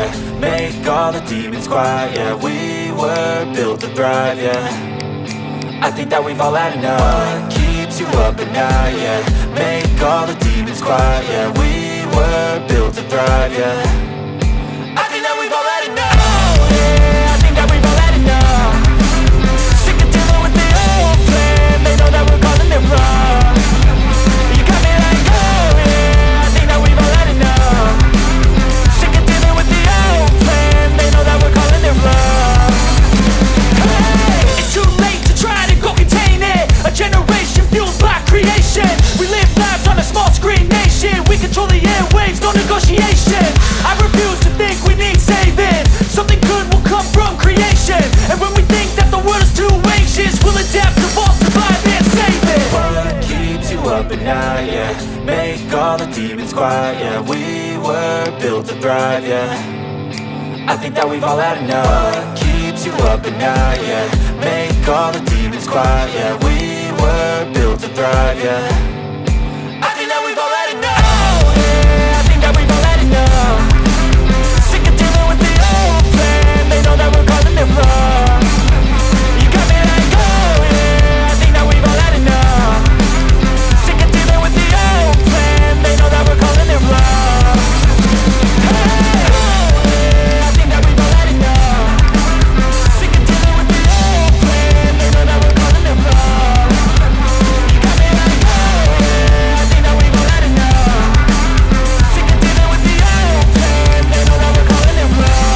yeah. Make all the demons quiet, yeah. We were built to thrive, yeah. I think that we've all had enough. What keeps you up at night, yeah. Make all the demons quiet, yeah. We were built to thrive, yeah. I think that we've all had enough. Oh, yeah, I think that we've all had enough. Sick of dealing with the old plan. They know that we're calling it wrong. You got me like, oh yeah, I think that we've all had enough. Sick of dealing with the old plan. They know that we're calling it wrong. Hey, it's too late to try to go contain it. A generation fueled by creation. We live lives on a small screen nation. We control the airwaves, no negotiation. I refuse to think we need saving. Something good will come from creation. And when we think that the world is too anxious, we'll adapt, evolve, survive and save it. What keeps you up at night, yeah. Make all the demons quiet, yeah. We were built to thrive, yeah. I think that we've all had enough. What keeps you up at night, yeah. Make all the demons quiet, yeah. We were built to thrive, yeah. I think that we've all had enough. Oh yeah, I think that we've all had enough. Sick of dealing with the old plan. They know that we're calling it wrong. You got me like, oh yeah, I think that we've all had enough. Sick of dealing with the old plan. They know that we're calling it wrong. Hey, oh yeah, I think that we've all had enough. Sick of dealing with the old plan. They know that we're calling it wrong. You got me like, oh yeah, I think that we've all had enough. Sick of dealing with the old plan. They know that we're calling it wrong.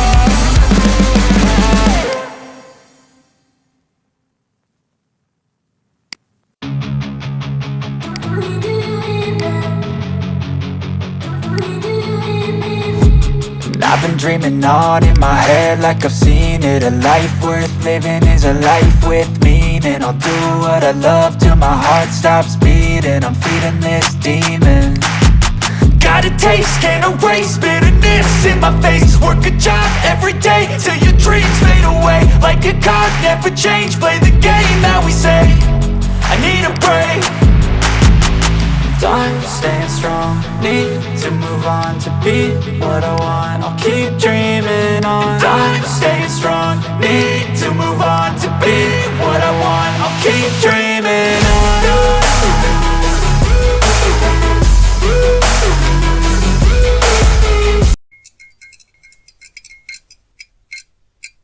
I've been dreaming on in my head like I've seen it. A life worth living is a life with meaning. I'll do what I love till my heart stops beating. I'm feeding this demon. Got a taste, can't erase bitterness in my face. Work a job every day till your dreams fade away. Like a card, never change, play the game that we say. I need a break. I'm staying strong, need to move on to be what I want. I'll keep dreaming on. I'm staying strong, need to move on to be what I want. I'll keep dreaming